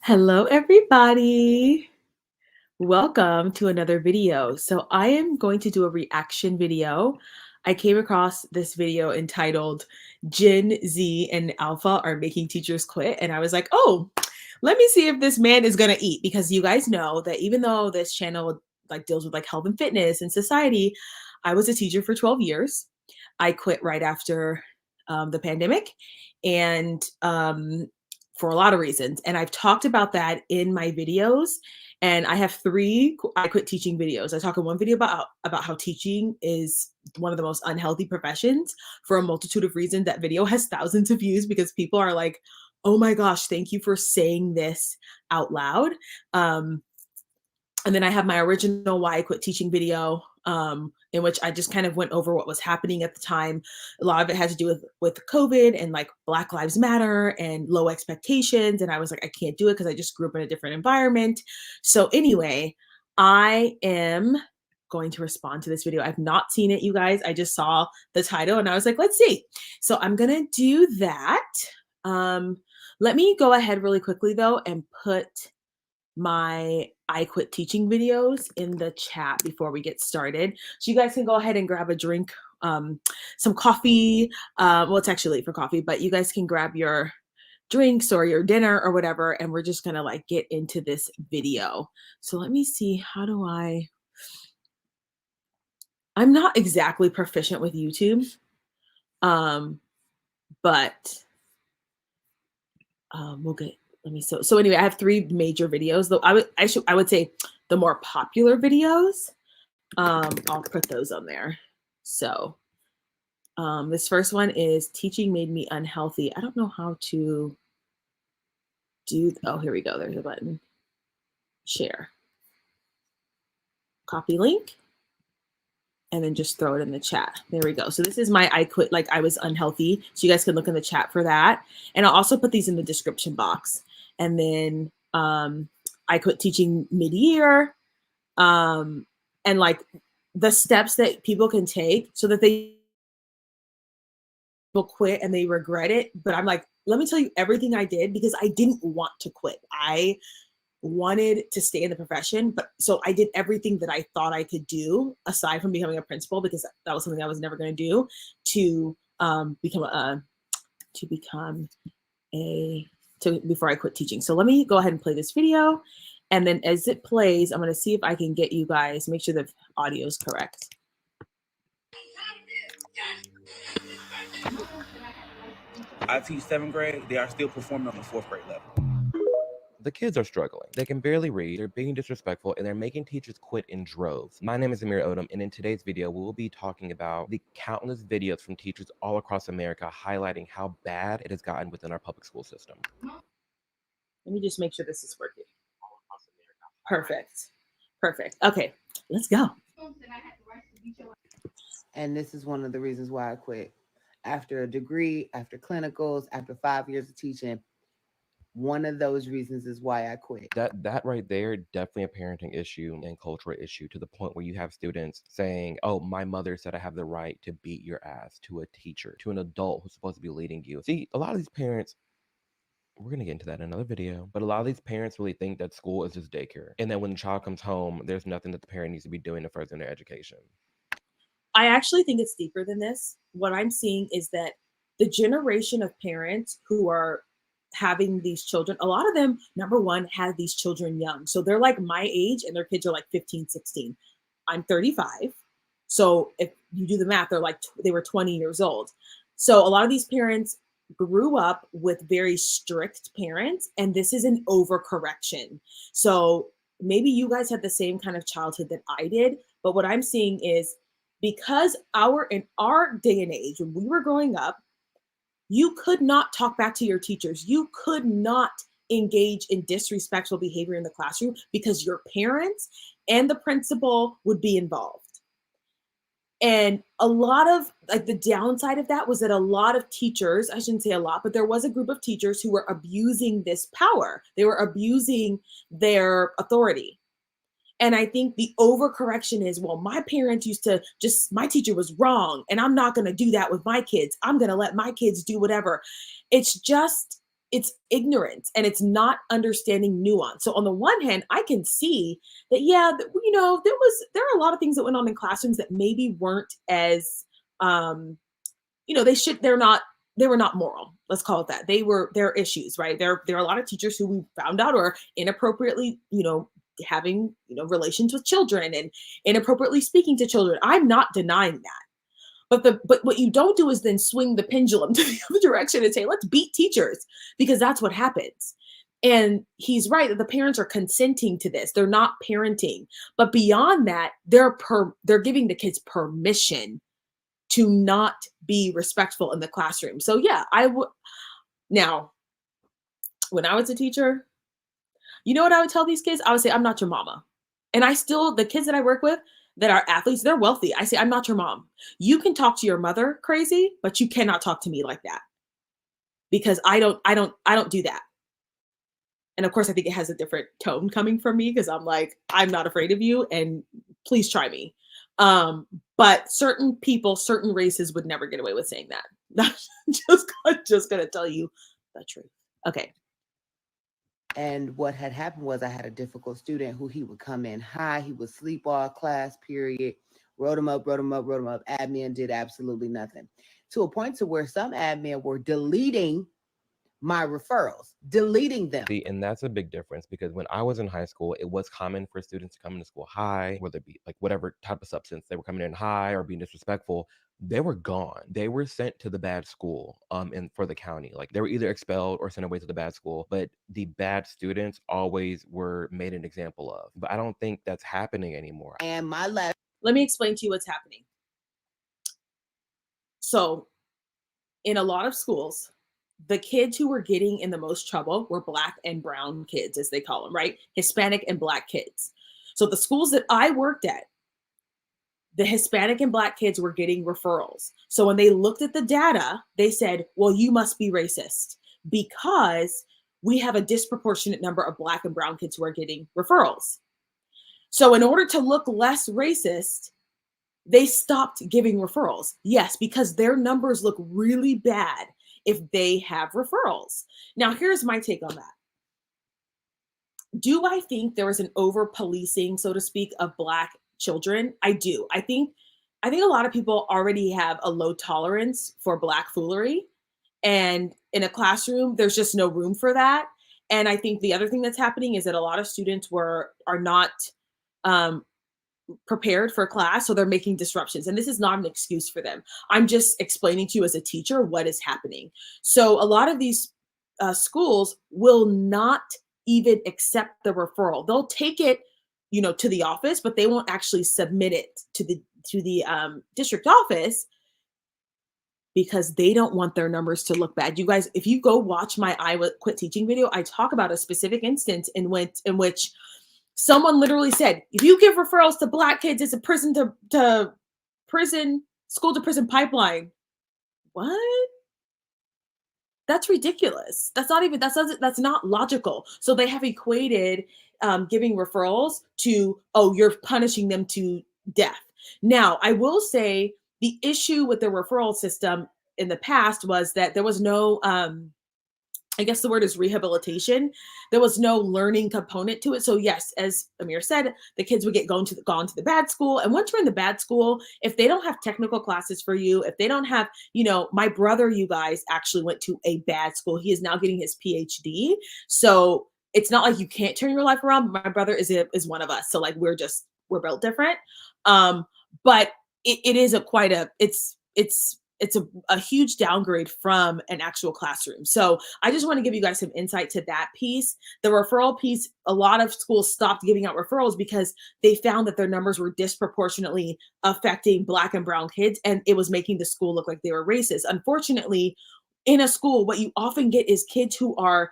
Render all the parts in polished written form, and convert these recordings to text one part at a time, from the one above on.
Hello, everybody. Welcome to another video. So I am going to do a reaction video. I came across this video entitled Gen Z and Alpha are making teachers quit. And I was like, oh, let me see if this man is going to eat, because you guys know that even though this channel deals with health and fitness and society, I was a teacher for 12 years. I quit right after the pandemic. And for a lot of reasons. And I've talked about that in my videos. And I have 3 I quit teaching videos. I talk in one video about how teaching is one of the most unhealthy professions for a multitude of reasons. That video has thousands of views because people are like, oh my gosh, thank you for saying this out loud. And then I have my original Why I Quit Teaching video, in which I just kind of went over what was happening at the time. A lot of it has to do with COVID and Black Lives Matter and low expectations. And I was like, I can't do it because I just grew up in a different environment. So anyway, I am going to respond to this video. I've not seen it, you guys. I just saw the title and I was like, let's see. So I'm gonna do that. Let me go ahead really quickly though and put my I quit teaching videos in the chat before we get started. So you guys can go ahead and grab a drink, some coffee. Well, it's actually late for coffee, but you guys can grab your drinks or your dinner or whatever. And we're just gonna get into this video. So let me see, I'm not exactly proficient with YouTube, but we'll get, so anyway, I have 3 major videos, though I would say the more popular videos. I'll put those on there. So this first one is Teaching Made Me Unhealthy. I don't know how to do, oh, here we go. There's a button. Share. Copy link. And then just throw it in the chat. There we go. So this is my I quit, I was unhealthy. So you guys can look in the chat for that. And I'll also put these in the description box. And then I quit teaching mid-year. And the steps that people can take so that they will quit and they regret it. But I'm like, let me tell you everything I did, because I didn't want to quit. I wanted to stay in the profession, but so I did everything that I thought I could do aside from becoming a principal, because that was something I was never going to do, to before I quit teaching. So let me go ahead and play this video, and then as it plays, I'm going to see if I can get you guys, make sure the audio is correct. I teach 7th grade. They are still performing on the 4th grade level. The kids are struggling. They can barely read, they're being disrespectful, and they're making teachers quit in droves. My name is Amir Odom, and in today's video, we will be talking about the countless videos from teachers all across America highlighting how bad it has gotten within our public school system. Let me just make sure this is working. Perfect. Perfect. Okay, let's go. And this is one of the reasons why I quit. After a degree, after clinicals, after 5 years of teaching, one of those reasons is why I quit. That right there, definitely a parenting issue and cultural issue, to the point where you have students saying, oh, my mother said I have the right to beat your ass, to a teacher, to an adult who's supposed to be leading you. See, a lot of these parents, we're going to get into that in another video, but a lot of these parents really think that school is just daycare, and that when the child comes home, there's nothing that the parent needs to be doing to further their education. I actually think it's deeper than this. What I'm seeing is that the generation of parents who are having these children, a lot of them, number one, had these children young. So they're like my age and their kids are 15, 16. I'm 35. So if you do the math, they were 20 years old. So a lot of these parents grew up with very strict parents, and this is an overcorrection. So maybe you guys had the same kind of childhood that I did, but what I'm seeing is, because in our day and age, when we were growing up, you could not talk back to your teachers. You could not engage in disrespectful behavior in the classroom because your parents and the principal would be involved. And a lot of the downside of that was that a lot of teachers, I shouldn't say a lot, but there was a group of teachers who were abusing this power. They were abusing their authority. And I think the overcorrection is, well, my parents used to my teacher was wrong, and I'm not going to do that with my kids. I'm going to let my kids do whatever. It's just it's ignorance and it's not understanding nuance. So on the one hand, I can see that, yeah, you know, there are a lot of things that went on in classrooms that maybe weren't as, you know, they were not moral. Let's call it that. There are issues, right? There are a lot of teachers who we found out are inappropriately, you know, having, you know, relations with children and inappropriately speaking to children. I'm not denying that. But what you don't do is then swing the pendulum to the other direction and say, let's beat teachers, because that's what happens. And he's right that the parents are consenting to this. They're not parenting. But beyond that, they're giving the kids permission to not be respectful in the classroom. So yeah, I would now, when I was a teacher, you know what I would tell these kids? I would say, I'm not your mama. And the kids that I work with that are athletes, they're wealthy. I say, I'm not your mom. You can talk to your mother crazy, but you cannot talk to me like that, because I don't do that. And of course, I think it has a different tone coming from me, because I'm like, I'm not afraid of you and please try me. But certain people, certain races would never get away with saying that. just gonna tell you the truth. Okay. And what had happened was I had a difficult student who he would come in high. He would sleep all class period, wrote him up. Admin did absolutely nothing, to a point to where some admin were deleting my referrals, deleting them. See, and that's a big difference, because when I was in high school, it was common for students to come into school high, whether it be like whatever type of substance they were coming in high or being disrespectful. They were gone. They were sent to the bad school, and for the county, like they were either expelled or sent away to the bad school. But the bad students always were made an example of. But I don't think that's happening anymore. And let me explain to you what's happening. So, in a lot of schools, the kids who were getting in the most trouble were Black and brown kids, as they call them, right? Hispanic and Black kids. So the schools that I worked at, the Hispanic and Black kids were getting referrals. So when they looked at the data, they said, well, you must be racist, because we have a disproportionate number of Black and brown kids who are getting referrals. So in order to look less racist, they stopped giving referrals. Yes, because their numbers look really bad if they have referrals. Now, here's my take on that. Do I think there is an over policing, so to speak, of Black children? I do. I think a lot of people already have a low tolerance for Black foolery. And in a classroom, there's just no room for that. And I think the other thing that's happening is that a lot of students are not prepared for class, so they're making disruptions. And this is not an excuse for them. I'm just explaining to you as a teacher what is happening. So a lot of these schools will not even accept the referral. They'll take it, you know, to the office, but they won't actually submit it to the district office, because they don't want their numbers to look bad. You guys, if you go watch my I Quit Teaching video, I talk about a specific instance in which someone literally said, if you give referrals to Black kids, it's a prison to prison, school to prison pipeline. What? That's ridiculous. That's not logical. So they have equated giving referrals to, oh, you're punishing them to death. Now, I will say the issue with the referral system in the past was that there was no, I guess the word is rehabilitation. There was no learning component to it. So yes, as Amir said, the kids would get gone to the bad school. And once you're in the bad school, if they don't have technical classes for you, if they don't have, you know, my brother, you guys, actually went to a bad school. He is now getting his PhD. So it's not like you can't turn your life around. My brother is one of us. So like we're built different. But it is it's a huge downgrade from an actual classroom. So I just want to give you guys some insight to that piece. The referral piece, a lot of schools stopped giving out referrals because they found that their numbers were disproportionately affecting Black and brown kids, and it was making the school look like they were racist. Unfortunately, in a school, what you often get is kids who are,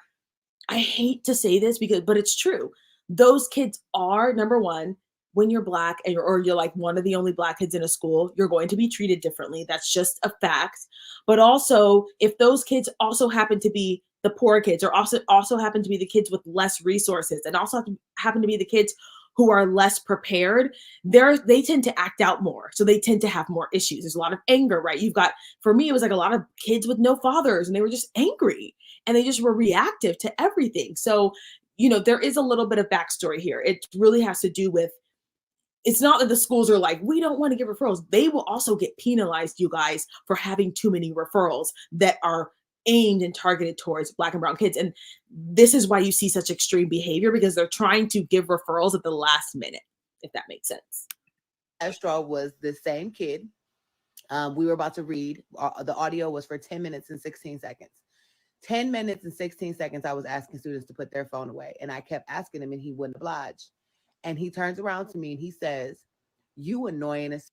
I hate to say this but it's true. Those kids are, number one, when you're Black or you're like one of the only Black kids in a school, you're going to be treated differently. That's just a fact. But also, if those kids also happen to be the poor kids, or also happen to be the kids with less resources, and also happen to be the kids who are less prepared, they tend to act out more. So they tend to have more issues. There's a lot of anger, right? You've got, for me, it was like a lot of kids with no fathers and they were just angry and they just were reactive to everything. So, there is a little bit of backstory here. It really has to do with, it's not that the schools are like, we don't want to give referrals. They will also get penalized, you guys, for having too many referrals that are aimed and targeted towards Black and brown kids. And this is why you see such extreme behavior, because they're trying to give referrals at the last minute, if that makes sense. Straw was the same kid. We were about to read. The audio was for 10 minutes and 16 seconds. 10 minutes and 16 seconds, I was asking students to put their phone away. And I kept asking him and he wouldn't oblige. And he turns around to me and he says, "You annoying as."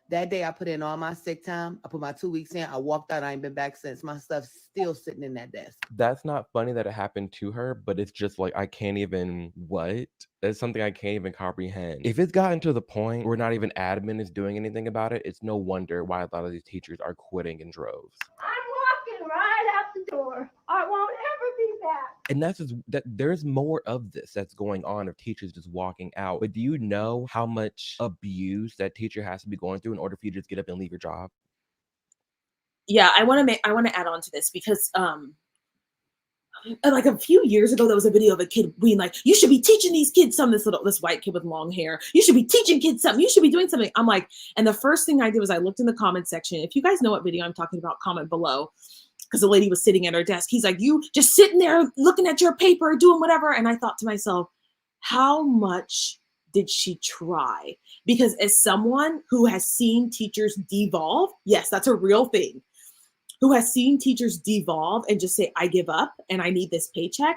That day I put in all my sick time. I put my 2 weeks in. I walked out. I ain't been back since. My stuff's still sitting in that desk. That's not funny that it happened to her, but it's just like, I can't even, what? That's something I can't even comprehend. If it's gotten to the point where not even admin is doing anything about it, it's no wonder why a lot of these teachers are quitting in droves. I'm walking right out the door. I won't ever be back. And that's just that there's more of this that's going on of teachers just walking out. But do you know how much abuse that teacher has to be going through in order for you to just get up and leave your job? Yeah, I want to add on to this because like a few years ago, there was a video of a kid being like, "You should be teaching these kids something." This white kid with long hair. "You should be teaching kids something. You should be doing something." I'm like, and the first thing I did was I looked in the comment section. If you guys know what video I'm talking about, comment below. Because the lady was sitting at her desk. He's like, "You just sitting there looking at your paper, doing whatever." And I thought to myself, how much did she try? Because as someone who has seen teachers devolve, yes, that's a real thing, who has seen teachers devolve and just say, "I give up and I need this paycheck,"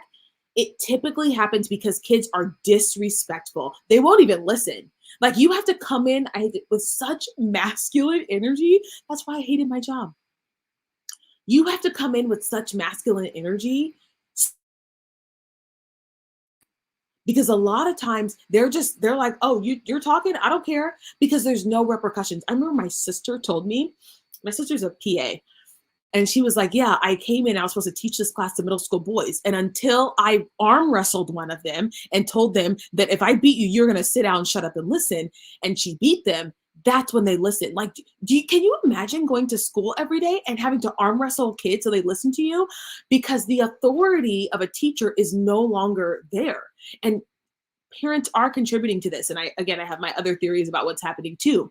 it typically happens because kids are disrespectful. They won't even listen. Like, you have to come in with such masculine energy. That's why I hated my job. You have to come in with such masculine energy, because a lot of times they're like, "Oh, you're talking, I don't care," because there's no repercussions. I remember my sister told me, my sister's a PA, and she was like, "Yeah, I came in, I was supposed to teach this class to middle school boys. And until I arm wrestled one of them and told them that if I beat you, you're going to sit down, shut up and listen." And she beat them. That's when they listen. Like, can you imagine going to school every day and having to arm wrestle kids so they listen to you? Because the authority of a teacher is no longer there. And parents are contributing to this. And I have my other theories about what's happening too.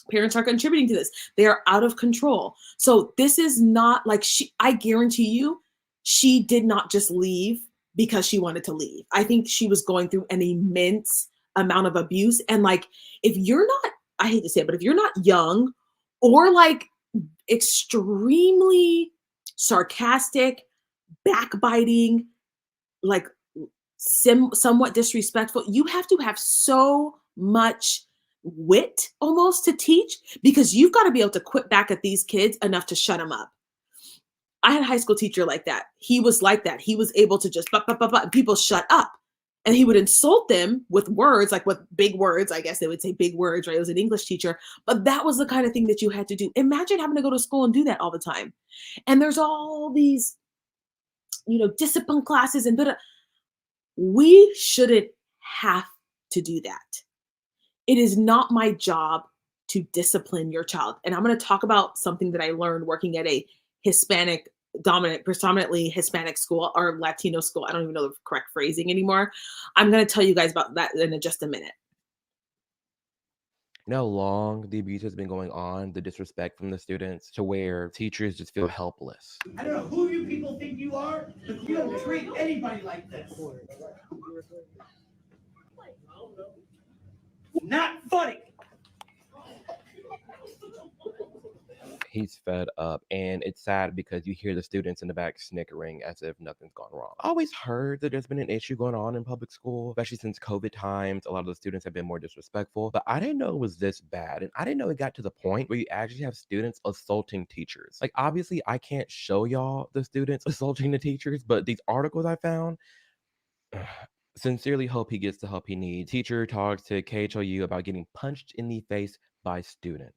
Parents are contributing to this. They are out of control. So this is not like I guarantee you, she did not just leave because she wanted to leave. I think she was going through an immense amount of abuse. And like, if you're not, I hate to say it, but if you're not young or like extremely sarcastic, backbiting, like somewhat disrespectful, you have to have so much wit almost to teach, because you've got to be able to quit back at these kids enough to shut them up. I had a high school teacher like that. He was like that. He was able to just and people shut up. And he would insult them with words, like with big words. I guess they would say big words, right? It was an English teacher. But that was the kind of thing that you had to do. Imagine having to go to school and do that all the time. And there's all these, discipline classes and we shouldn't have to do that. It is not my job to discipline your child. And I'm going to talk about something that I learned working at a predominantly Hispanic school or Latino school. I don't even know the correct phrasing anymore. I'm going to tell you guys about that in just a minute. You know how long the abuse has been going on, the disrespect from the students, to where teachers just feel helpless. I don't know who you people think you are, but you don't treat anybody like this. Not funny. He's fed up, and it's sad because you hear the students in the back snickering as if nothing's gone wrong. I always heard that there's been an issue going on in public school, especially since COVID times. A lot of the students have been more disrespectful, but I didn't know it was this bad. And I didn't know it got to the point where you actually have students assaulting teachers. Like, obviously, I can't show y'all the students assaulting the teachers, but these articles I found, sincerely hope he gets the help he needs. Teacher talks to KHOU about getting punched in the face by student.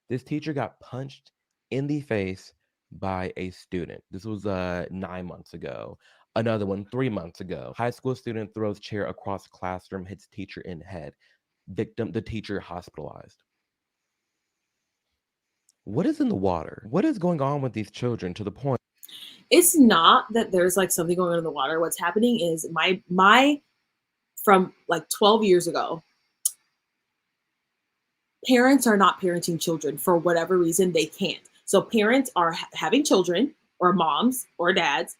This teacher got punched in the face by a student. This was 9 months ago. Another one 3 months ago. High school student throws chair across classroom, hits teacher in head. Victim, the teacher hospitalized. What is in the water? What is going on with these children to the point? It's not that there's like something going on in the water. What's happening is my from like 12 years ago, parents are not parenting children for whatever reason they can't. So parents are having children, or moms or dads,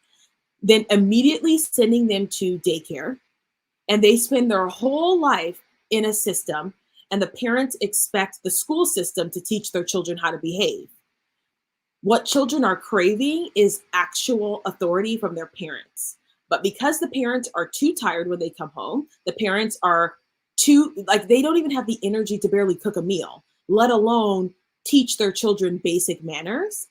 then immediately sending them to daycare, and they spend their whole life in a system, and the parents expect the school system to teach their children how to behave. What children are craving is actual authority from their parents. But because the parents are too tired when they come home, the parents are too, like, they don't even have the energy to barely cook a meal, let alone teach their children basic manners.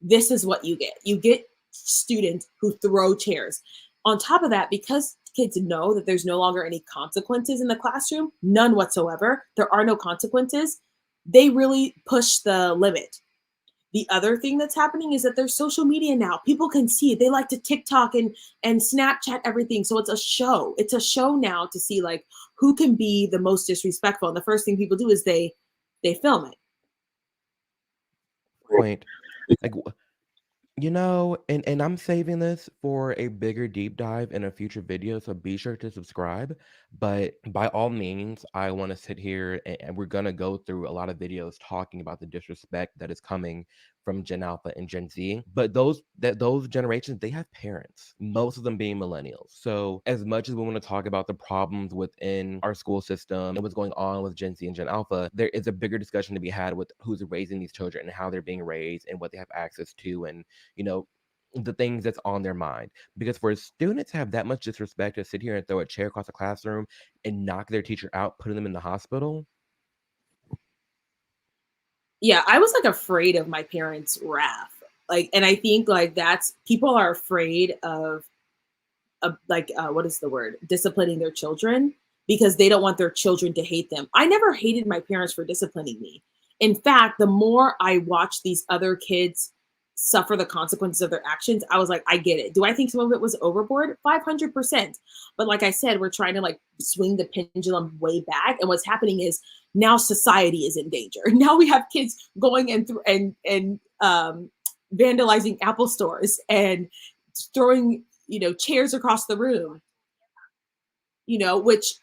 This is what you get. You get students who throw chairs. On top of that, because kids know that there's no longer any consequences in the classroom, none whatsoever, there are no consequences, they really push the limit. The other thing that's happening is that there's social media now. People can see it. They like to TikTok and Snapchat everything. So it's a show. It's a show now to see like who can be the most disrespectful. And the first thing people do is they film it. Point. Like, and I'm saving this for a bigger deep dive in a future video, so be sure to subscribe. But by all means, I want to sit here and we're gonna go through a lot of videos talking about the disrespect that is coming from Gen Alpha and Gen Z. But those generations, they have parents, most of them being millennials. So as much as we want to talk about the problems within our school system and what's going on with Gen Z and Gen Alpha, there is a bigger discussion to be had with who's raising these children and how they're being raised and what they have access to, and the things that's on their mind. Because for students to have that much disrespect to sit here and throw a chair across the classroom and knock their teacher out, putting them in the hospital. Yeah, I was like afraid of my parents' wrath. Like, and I think like that's, people are afraid of what is the word? Disciplining their children, because they don't want their children to hate them. I never hated my parents for disciplining me. In fact, the more I watched these other kids suffer the consequences of their actions, I was like, I get it. Do I think some of it was overboard? 500%. But like I said, we're trying to like swing the pendulum way back. And what's happening is now society is in danger. Now we have kids going and vandalizing Apple stores and throwing, chairs across the room, which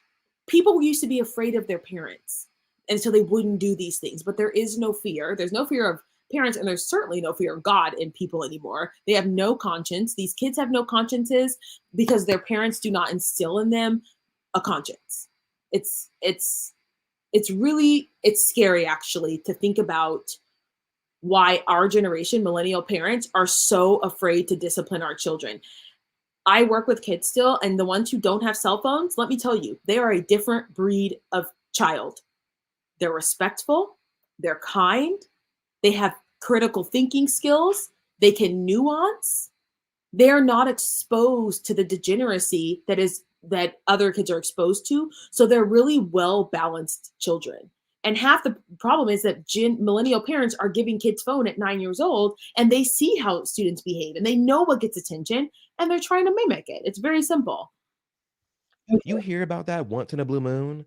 people used to be afraid of their parents. And so they wouldn't do these things, but there is no fear. There's no fear of parents, and there's certainly no fear of God in people anymore. They have no conscience. These kids have no consciences because their parents do not instill in them a conscience. It's scary actually to think about why our generation, millennial parents, are so afraid to discipline our children. I work with kids still, and the ones who don't have cell phones, let me tell you, they are a different breed of child. They're respectful, they're kind, they have critical thinking skills, they can nuance. They're not exposed to the degeneracy that other kids are exposed to. So they're really well-balanced children. And half the problem is that millennial parents are giving kids phone at 9 years old, and they see how students behave and they know what gets attention and they're trying to mimic it. It's very simple. You hear about that once in a blue moon.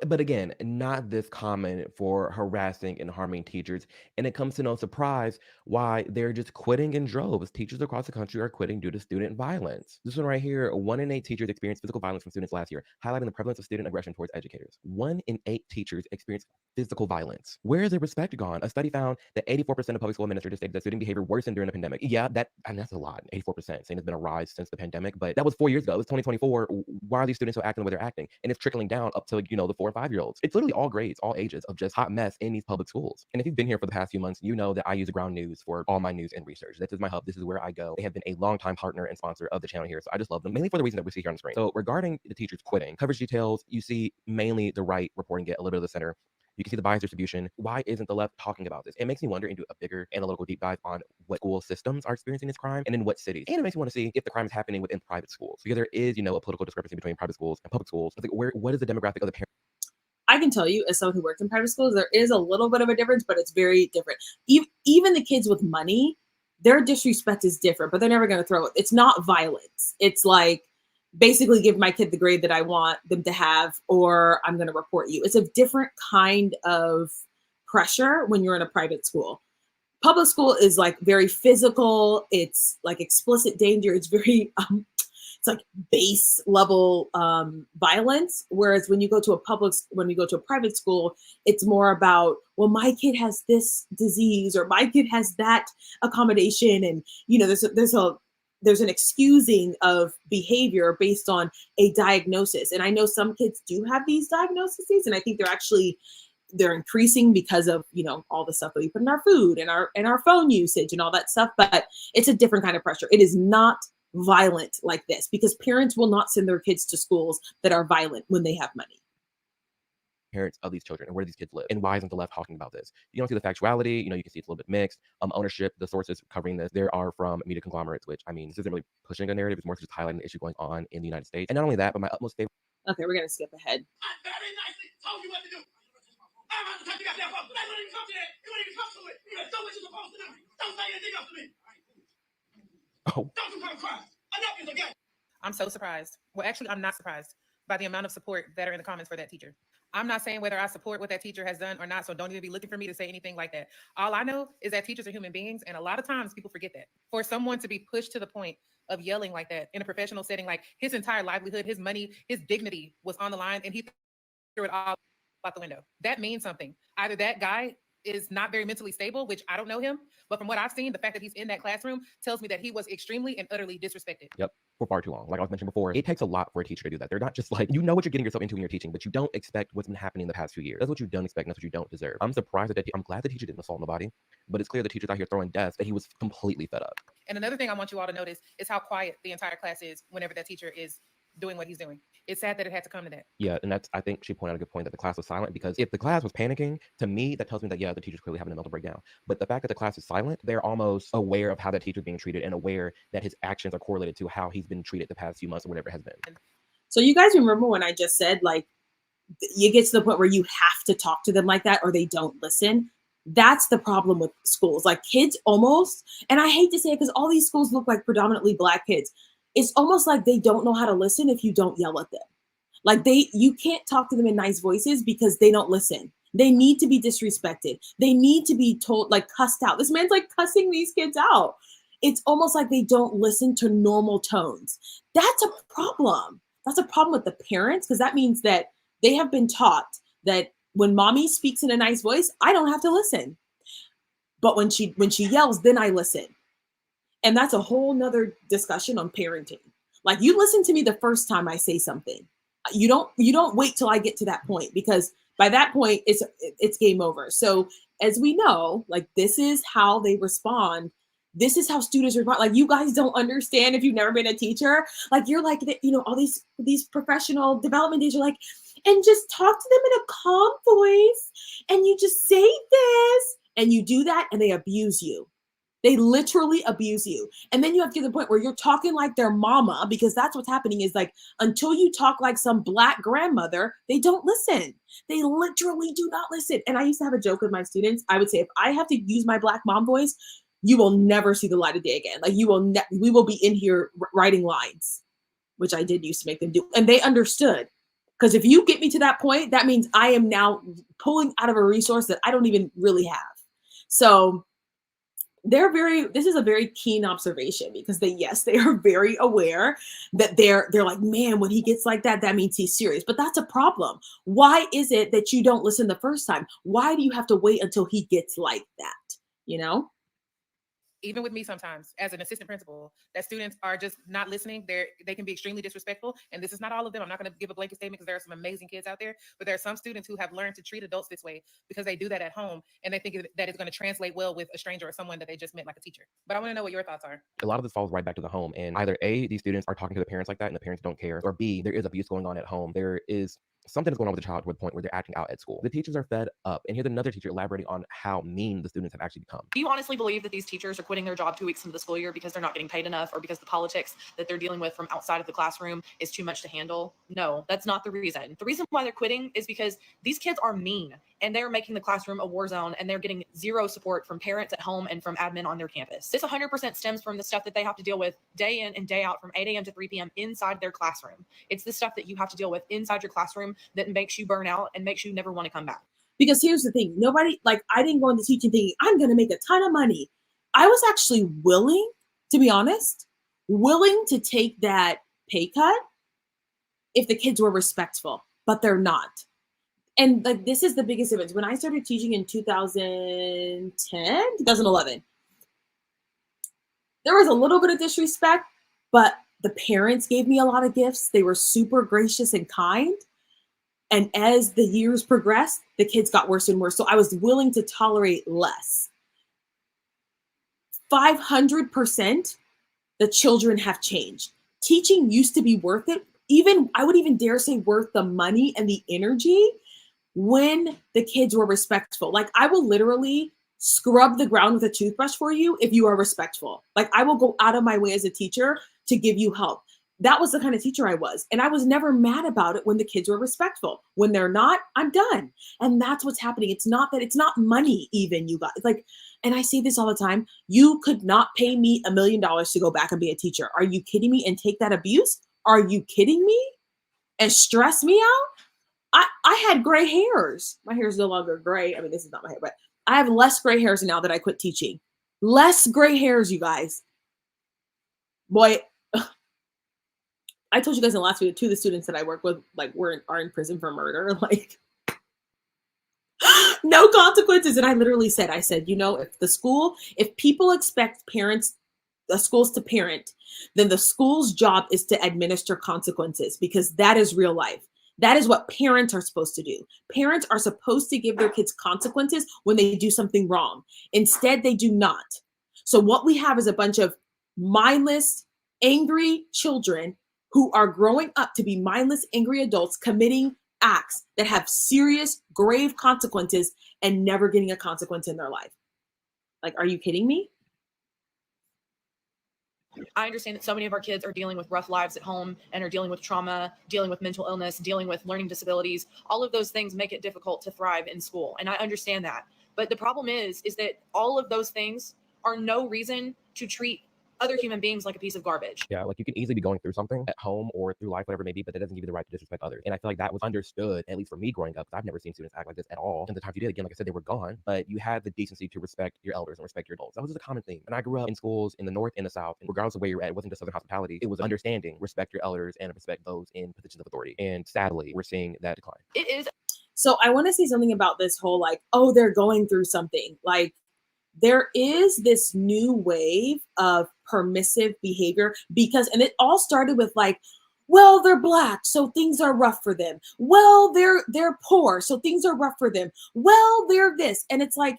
But again, not this common for harassing and harming teachers. And it comes to no surprise why they're just quitting in droves. Teachers across the country are quitting due to student violence. This one right here, 1 in 8 teachers experienced physical violence from students last year, highlighting the prevalence of student aggression towards educators. 1 in 8 teachers experienced physical violence. Where is the respect gone? A study found that 84% of public school administrators stated that student behavior worsened during the pandemic. Yeah, that's a lot. 84% saying it's been a rise since the pandemic, but that was 4 years ago. It was 2024. Why are these students so acting the way they're acting? And it's trickling down up to, the 4 and 5-year-olds. It's literally all grades, all ages of just hot mess in these public schools. And if you've been here for the past few months, you know that I use Ground News for all my news and research. This is my hub. This is where I go. They have been a longtime partner and sponsor of the channel here. So I just love them, mainly for the reason that we see here on the screen. So regarding the teachers quitting, coverage details, you see mainly the right reporting it, a little bit of the center. You can see the bias distribution. Why isn't the left talking about this? It makes me wonder and do a bigger analytical deep dive on what school systems are experiencing this crime and in what cities. And it makes me want to see if the crime is happening within private schools. Because there is, a political discrepancy between private schools and public schools. It's like, what is the demographic of the parents? I can tell you, as someone who works in private schools, there is a little bit of a difference, but it's very different. Even the kids with money, their disrespect is different, but they're never going to throw it. It's not violence. It's like basically give my kid the grade that I want them to have, or I'm going to report you. It's a different kind of pressure when you're in a private school. Public school is like very physical. It's like explicit danger. It's very, it's like base level violence. Whereas when you go to a private school, it's more about, well, my kid has this disease or my kid has that accommodation, and there's an excusing of behavior based on a diagnosis. And I know some kids do have these diagnoses, and I think they're increasing because of all the stuff that we put in our food and our phone usage and all that stuff. But it's a different kind of pressure. It is not violent like this, because parents will not send their kids to schools that are violent when they have money. Parents of these children and where these kids live, and why isn't the left talking about this? You don't see the factuality. You can see it's a little bit mixed. Ownership, the sources covering this, there are from media conglomerates, which, I mean, this isn't really pushing a narrative. It's more just highlighting the issue going on in the United States. And not only that, but my utmost favorite. Okay, we're gonna skip ahead. I very nicely told you what to do. I'm about to touch you goddamn phone. I wouldn't even come to that. You wouldn't even come to it. You better do what you're supposed to do. Don't say anything else to me. Oh, Don't you come across. Enough is again. I'm so surprised. Well, actually, I'm not surprised by the amount of support that are in the comments for that teacher. I'm not saying whether I support what that teacher has done or not, so don't even be looking for me to say anything like that. All I know is that teachers are human beings, and a lot of times people forget that. For someone to be pushed to the point of yelling like that in a professional setting, like his entire livelihood, his money, his dignity was on the line, and he threw it all out the window. That means something. Either that guy is not very mentally stable, which I don't know him, but from what I've seen, the fact that he's in that classroom tells me that he was extremely and utterly disrespected. Yep, for far too long. Like I was mentioned before, it takes a lot for a teacher to do that. They're not just like, what you're getting yourself into when you're teaching, but you don't expect what's been happening in the past few years. That's what you don't expect, and that's what you don't deserve. I'm surprised that I'm glad the teacher didn't assault nobody, but it's clear the teacher's out here throwing desks that he was completely fed up. And another thing I want you all to notice is how quiet the entire class is whenever that teacher is doing what he's doing. It's sad that it had to come to that. Yeah, and I think she pointed out a good point, that the class was silent, because if the class was panicking, to me, that tells me that, yeah, the teacher's clearly having a mental breakdown. But the fact that the class is silent, they're almost aware of how that teacher's being treated and aware that his actions are correlated to how he's been treated the past few months or whatever it has been. So you guys remember when I just said, like, you get to the point where you have to talk to them like that or they don't listen? That's the problem with schools. Like, kids almost, and I hate to say it because all these schools look like predominantly Black kids, it's almost like they don't know how to listen if you don't yell at them. Like, you can't talk to them in nice voices because they don't listen. They need to be disrespected. They need to be told, like, cussed out. This man's like cussing these kids out. It's almost like they don't listen to normal tones. That's a problem. That's a problem with the parents, because that means that they have been taught that when mommy speaks in a nice voice, I don't have to listen. But when she yells, then I listen. And that's a whole nother discussion on parenting. Like, you listen to me the first time I say something. You don't wait till I get to that point, because by that point it's game over. So as we know, like, this is how they respond. This is how students respond. Like, you guys don't understand if you've never been a teacher. Like, you're like, all these professional development days are like, and just talk to them in a calm voice, and you just say this, and you do that, and they abuse you. They literally abuse you. And then you have to get to the point where you're talking like their mama, because that's what's happening, is like, until you talk like some Black grandmother, they don't listen. They literally do not listen. And I used to have a joke with my students. I would say, if I have to use my Black mom voice, you will never see the light of day again. Like, we will be in here writing lines, which I did used to make them do. And they understood. Because if you get me to that point, that means I am now pulling out of a resource that I don't even really have. So this is a very keen observation, because they are very aware that they're like, man, when he gets like that, that means he's serious. But that's a problem. Why is it that you don't listen the first time? Why do you have to wait until he gets like that? Even with me sometimes as an assistant principal, that students are just not listening. They can be extremely disrespectful. And this is not all of them. I'm not going to give a blanket statement, because there are some amazing kids out there, but there are some students who have learned to treat adults this way because they do that at home, and they think that it's going to translate well with a stranger or someone that they just met like a teacher. But I want to know what your thoughts are. A lot of this falls right back to the home, and either A, these students are talking to the parents like that and the parents don't care, or B, there is abuse going on at home. There is something is going on with the child to the point where they're acting out at school. The teachers are fed up. And here's another teacher elaborating on how mean the students have actually become. Do you honestly believe that these teachers are quitting their job 2 weeks into the school year because they're not getting paid enough, or because the politics that they're dealing with from outside of the classroom is too much to handle? No, that's not the reason. The reason why they're quitting is because these kids are mean. and they're making the classroom a war zone, and they're getting zero support from parents at home and from admin on their campus. This 100% stems from the stuff that they have to deal with day in and day out from 8 a.m. to 3 p.m. inside their classroom. It's the stuff that you have to deal with inside your classroom that makes you burn out and makes you never want to come back. Because here's the thing, nobody, like, I didn't go into teaching thinking I'm going to make a ton of money. I was actually willing, to be honest, willing to take that pay cut if the kids were respectful, but they're not. And like, this is the biggest difference. When I started teaching in 2011, there was a little bit of disrespect, but the parents gave me a lot of gifts. They were super gracious and kind. And as the years progressed, the kids got worse and worse. So I was willing to tolerate less. 500%, the children have changed. Teaching used to be worth it. I would even dare say worth the money and the energy when the kids were respectful. Like, I will literally scrub the ground with a toothbrush for you if you are respectful. Like, I will go out of my way as a teacher to give you help. That was the kind of teacher I was. And I was never mad about it when the kids were respectful. When they're not, I'm done. And that's what's happening. It's not money even, you guys. Like, and I say this all the time, you could not pay me $1 million to go back and be a teacher. Are you kidding me? And take that abuse? Are you kidding me? And stress me out? I had gray hairs. My hair is no longer gray. I mean, this is not my hair, but I have less gray hairs now that I quit teaching. Less gray hairs, you guys. Boy, I told you guys in the last video, 2 of the students that I work with, like, are in prison for murder. Like, no consequences. And I literally said, you know, if people expect the schools to parent, then the school's job is to administer consequences, because that is real life. That is what parents are supposed to do. Parents are supposed to give their kids consequences when they do something wrong. Instead, they do not. So what we have is a bunch of mindless, angry children who are growing up to be mindless, angry adults committing acts that have serious, grave consequences and never getting a consequence in their life. Like, are you kidding me? I understand that so many of our kids are dealing with rough lives at home and are dealing with trauma, dealing with mental illness, dealing with learning disabilities. All of those things make it difficult to thrive in school. And I understand that. But the problem is that all of those things are no reason to treat other human beings like a piece of garbage. Yeah, like, you can easily be going through something at home or through life, whatever it may be, but that doesn't give you the right to disrespect others. And I feel like that was understood, at least for me growing up, because I've never seen students act like this at all. And the times you did, again, like I said, they were gone, but you had the decency to respect your elders and respect your adults. That was just a common thing. And I grew up in schools in the North and the South, and regardless of where you're at, it wasn't just Southern hospitality. It was understanding, respect your elders and respect those in positions of authority. And sadly, we're seeing that decline. It is. So I want to say something about this whole, like, oh, they're going through something. Like, there is this new wave of permissive behavior and it all started with, like, well, they're Black, so things are rough for them. Well, they're poor, so things are rough for them. Well, they're this. And it's like,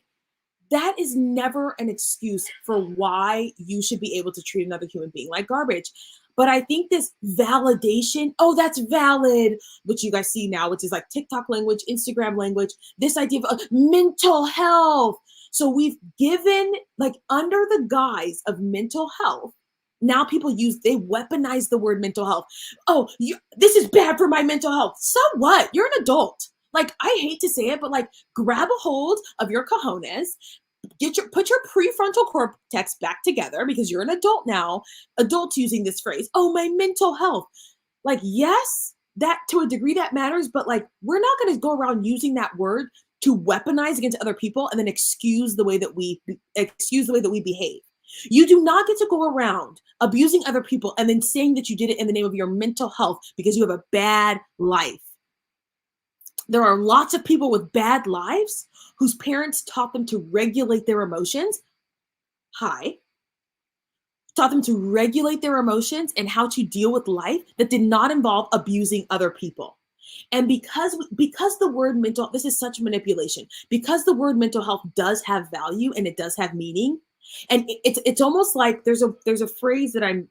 that is never an excuse for why you should be able to treat another human being like garbage. But I think this validation, oh, that's valid, which you guys see now, which is like TikTok language, Instagram language, this idea of mental health. So we've given, like, under the guise of mental health, now people they weaponize the word mental health. Oh, this is bad for my mental health. So what? You're an adult. Like, I hate to say it, but, like, grab a hold of your cojones, put your prefrontal cortex back together, because you're an adult now. Adults using this phrase, oh, my mental health. Like, yes, that to a degree that matters, but, like, we're not going to go around using that word to weaponize against other people and then excuse the way that we behave. You do not get to go around abusing other people and then saying that you did it in the name of your mental health because you have a bad life. There are lots of people with bad lives whose parents taught them to regulate their emotions. Taught them to regulate their emotions and how to deal with life that did not involve abusing other people. And because the word mental, this is such manipulation, because the word mental health does have value and it does have meaning. And it's almost like there's a phrase that I'm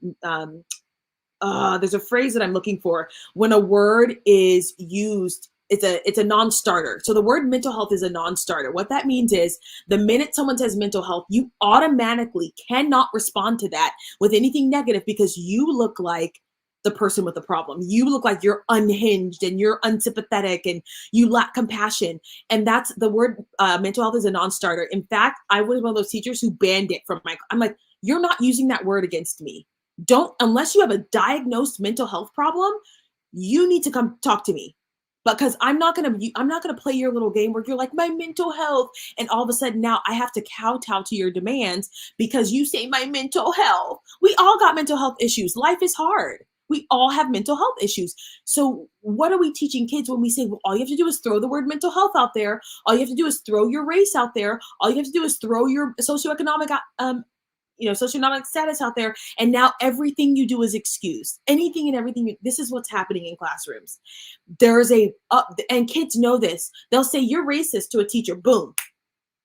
looking for when a word is used. It's a non-starter. So the word mental health is a non-starter. What that means is the minute someone says mental health, you automatically cannot respond to that with anything negative because you look like the person with the problem. You look like you're unhinged and you're unsympathetic and you lack compassion. And that's the word mental health is a non-starter. In fact, I was one of those teachers who banned it from I'm like, you're not using that word against me. Don't, unless you have a diagnosed mental health problem, you need to come talk to me. Because I'm not gonna play your little game where you're like, my mental health, and all of a sudden now I have to kowtow to your demands because you say my mental health. We all got mental health issues. Life is hard. We all have mental health issues. So what are we teaching kids when we say, well, all you have to do is throw the word mental health out there. All you have to do is throw your race out there. All you have to do is throw your socioeconomic socioeconomic status out there, and now everything you do is excused. Anything and everything. This is what's happening in classrooms. There's and kids know this. They'll say you're racist to a teacher. Boom,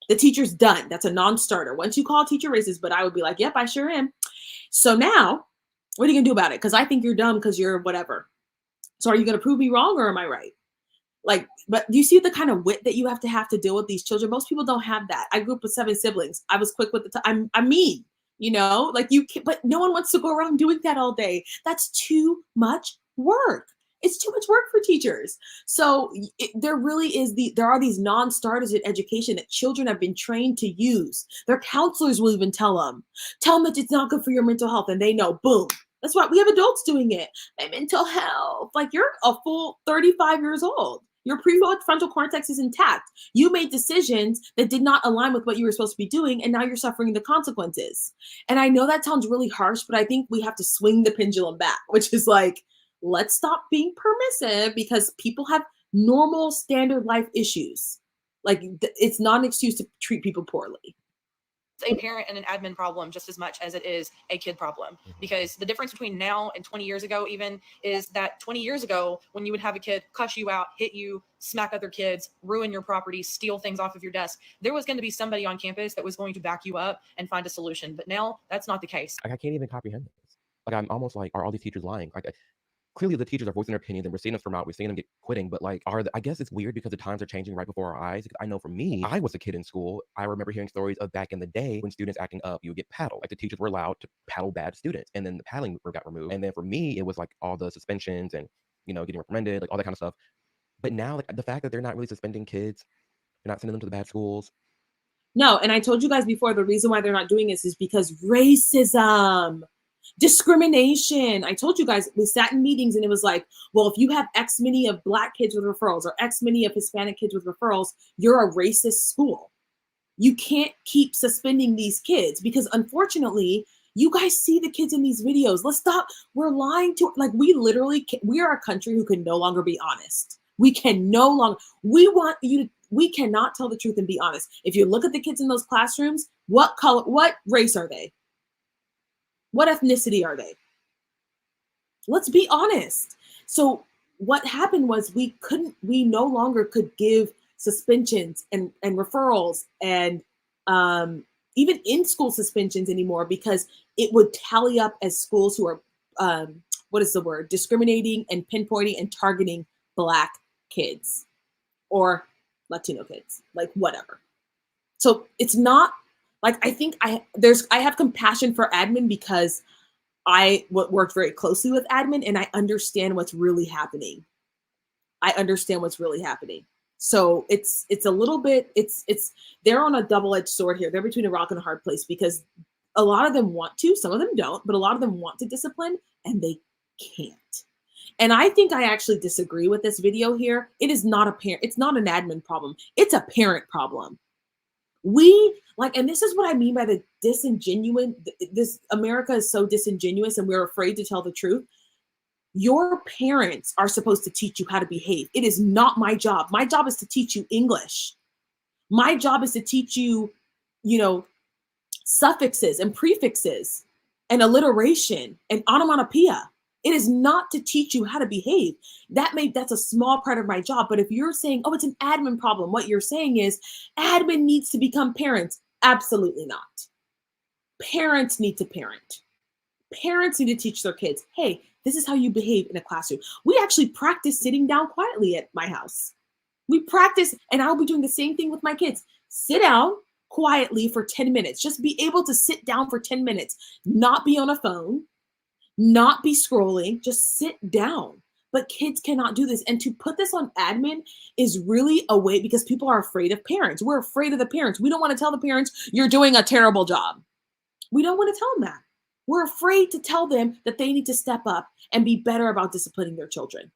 the teacher's done. That's a non-starter. Once you call a teacher racist, but I would be like, yep, I sure am. So now, what are you gonna do about it? Because I think you're dumb because you're whatever. So are you gonna prove me wrong or am I right? Like, but do you see the kind of wit that you have to deal with these children? Most people don't have that. I grew up with 7 siblings. I was quick with I'm mean. Like but no one wants to go around doing that all day. That's too much work. It's too much work for teachers. So there are these non-starters in education that children have been trained to use. Their counselors will even tell them that it's not good for your mental health. And they know, boom. That's why we have adults doing it. My mental health, like you're a full 35 years old. Your prefrontal cortex is intact. You made decisions that did not align with what you were supposed to be doing, and now you're suffering the consequences. And I know that sounds really harsh, but I think we have to swing the pendulum back, which is like, let's stop being permissive because people have normal standard life issues. Like it's not an excuse to treat people poorly. It's a parent and an admin problem just as much as it is a kid problem, because the difference between now and 20 years ago even is that 20 years ago, when you would have a kid cuss you out, hit you, smack other kids, ruin your property, steal things off of your desk, there was going to be somebody on campus that was going to back you up and find a solution. But now that's not the case. Like, I can't even comprehend this. Like, I'm almost like, are all these teachers lying? Like, clearly the teachers are voicing their opinions and we're seeing them from out, we're seeing them get quitting, but like, I guess it's weird because the times are changing right before our eyes. I know for me, I was a kid in school. I remember hearing stories of back in the day when students acting up, you would get paddled. Like the teachers were allowed to paddle bad students, and then the paddling got removed. And then for me, it was like all the suspensions and, getting reprimanded, like all that kind of stuff. But now, like the fact that they're not really suspending kids, they're not sending them to the bad schools. No, and I told you guys before, the reason why they're not doing this is because racism. Discrimination. I told you guys, we sat in meetings and it was like, well, if you have X many of Black kids with referrals or X many of Hispanic kids with referrals, you're a racist school. You can't keep suspending these kids because unfortunately, you guys see the kids in these videos. Let's stop. We're lying to, like, we are a country who can no longer be honest. We can no longer, we cannot tell the truth and be honest. If you look at the kids in those classrooms, what color, what race are they? What ethnicity are they? Let's be honest. So what happened was we no longer could give suspensions and referrals and even in-school suspensions anymore because it would tally up as schools who are, discriminating and pinpointing and targeting Black kids or Latino kids, like whatever. So it's not, like, I think I have compassion for admin because I worked very closely with admin and I understand what's really happening. So it's a little bit, they're on a double-edged sword here. They're between a rock and a hard place because a lot of them want to, some of them don't, but a lot of them want to discipline and they can't. And I think I actually disagree with this video here. It is not it's not an admin problem. It's a parent problem. And this is what I mean by the disingenuous, America is so disingenuous and we're afraid to tell the truth. Your parents are supposed to teach you how to behave. It is not my job. My job is to teach you English. My job is to teach you, suffixes and prefixes and alliteration and onomatopoeia. It is not to teach you how to behave. That's a small part of my job. But if you're saying, oh, it's an admin problem, what you're saying is admin needs to become parents. Absolutely not. Parents need to parent. Parents need to teach their kids, hey, this is how you behave in a classroom. We actually practice sitting down quietly at my house. We practice, and I'll be doing the same thing with my kids. Sit down quietly for 10 minutes. Just be able to sit down for 10 minutes, not be on a phone, not be scrolling, just sit down. But kids cannot do this. And to put this on admin is really a way, because people are afraid of parents. We're afraid of the parents. We don't want to tell the parents you're doing a terrible job. We don't want to tell them that. We're afraid to tell them that they need to step up and be better about disciplining their children.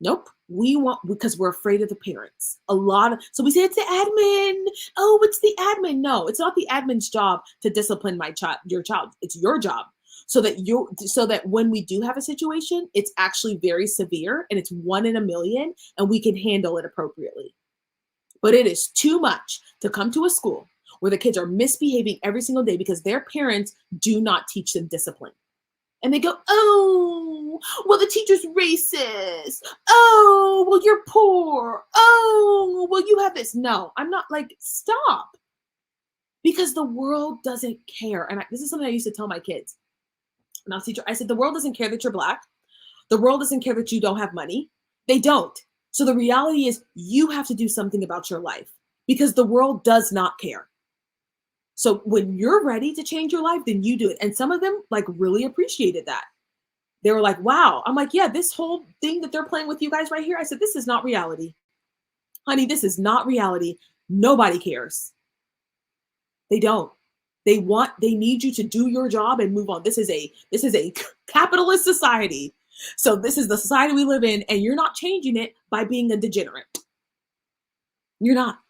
Nope. We want, because we're afraid of the parents. So we say it's the admin. Oh, it's the admin. No, it's not the admin's job to discipline your child. It's your job. So that when we do have a situation, it's actually very severe and it's 1 in a million and we can handle it appropriately. But it is too much to come to a school where the kids are misbehaving every single day because their parents do not teach them discipline. And they go, oh, well, the teacher's racist. Oh, well, you're poor. Oh, well, you have this. No, I'm not. Like, stop. Because the world doesn't care. And this is something I used to tell my kids. And I was a teacher. I said, the world doesn't care that you're Black. The world doesn't care that you don't have money. They don't. So the reality is you have to do something about your life because the world does not care. So when you're ready to change your life, then you do it. And some of them like really appreciated that. They were like, wow. I'm like, yeah, this whole thing that they're playing with you guys right here. I said, this is not reality. Honey, this is not reality. Nobody cares. They don't. They need you to do your job and move on. This is a capitalist society. So this is the society we live in, and you're not changing it by being a degenerate. You're not.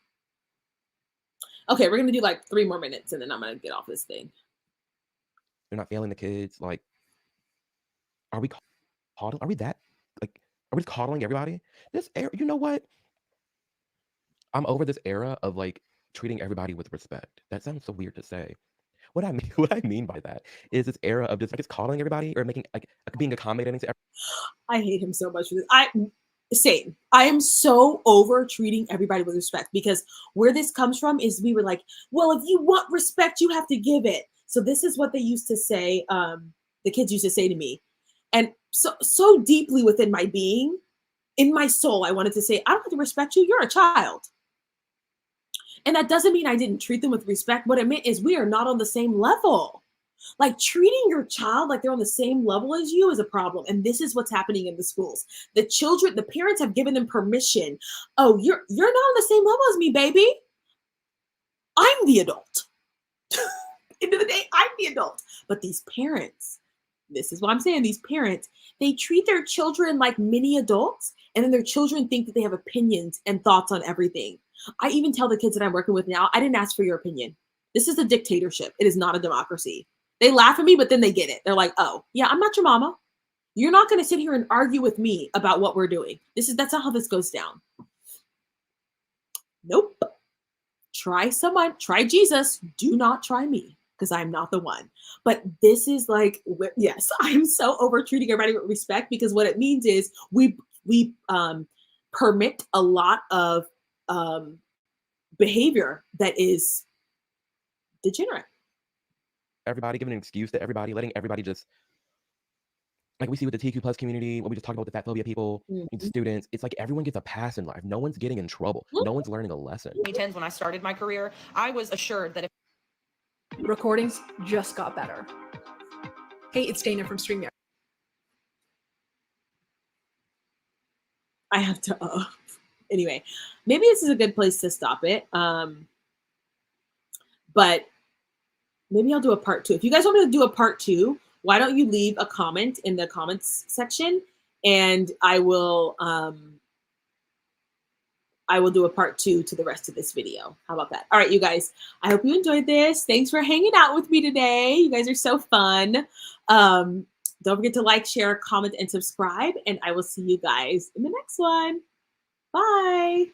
Okay, we're gonna do like 3 more minutes, and then I'm gonna get off this thing. They're not failing the kids. Like, are we coddling? Are we that? Like, are we coddling everybody? This era, you know what? I'm over this era of like treating everybody with respect. That sounds so weird to say. What I mean by that is this era of just coddling everybody or making like being accommodating to everybody. I hate him so much for this. Same. I am so over treating everybody with respect, because where this comes from is we were like, well, if you want respect, you have to give it. So this is what they used to say. The kids used to say to me, and so deeply within my being, in my soul, I wanted to say, I don't have to respect you. You're a child. And that doesn't mean I didn't treat them with respect. What it meant is we are not on the same level. Like treating your child like they're on the same level as you is a problem. And this is what's happening in the schools. The children, the parents have given them permission. Oh, you're not on the same level as me, baby. I'm the adult. End of the day, I'm the adult. But these parents, this is what I'm saying, these parents, they treat their children like mini adults, and then their children think that they have opinions and thoughts on everything. I even tell the kids that I'm working with now, I didn't ask for your opinion. This is a dictatorship. It is not a democracy. They laugh at me, but then they get it. They're like, oh, yeah, I'm not your mama. You're not going to sit here and argue with me about what we're doing. That's not how this goes down. Nope. Try Jesus. Do not try me, because I'm not the one. But this is like, yes, I'm so over treating everybody with respect, because what it means is we permit a lot of behavior that is degenerate. Everybody giving an excuse to everybody, letting everybody just, like we see with the TQ plus community, when we just talked about the fat phobia people, students, it's like everyone gets a pass in life. No one's getting in trouble. No one's learning a lesson. 2010s, when I started my career, I was assured that if recordings just got better. Hey, it's Dana from StreamYard. I have to, anyway, maybe this is a good place to stop it. But maybe I'll do a part 2. If you guys want me to do a part 2, why don't you leave a comment in the comments section, and I will do a part 2 to the rest of this video. How about that? All right, you guys, I hope you enjoyed this. Thanks for hanging out with me today. You guys are so fun. Don't forget to like, share, comment, and subscribe, and I will see you guys in the next one. Bye.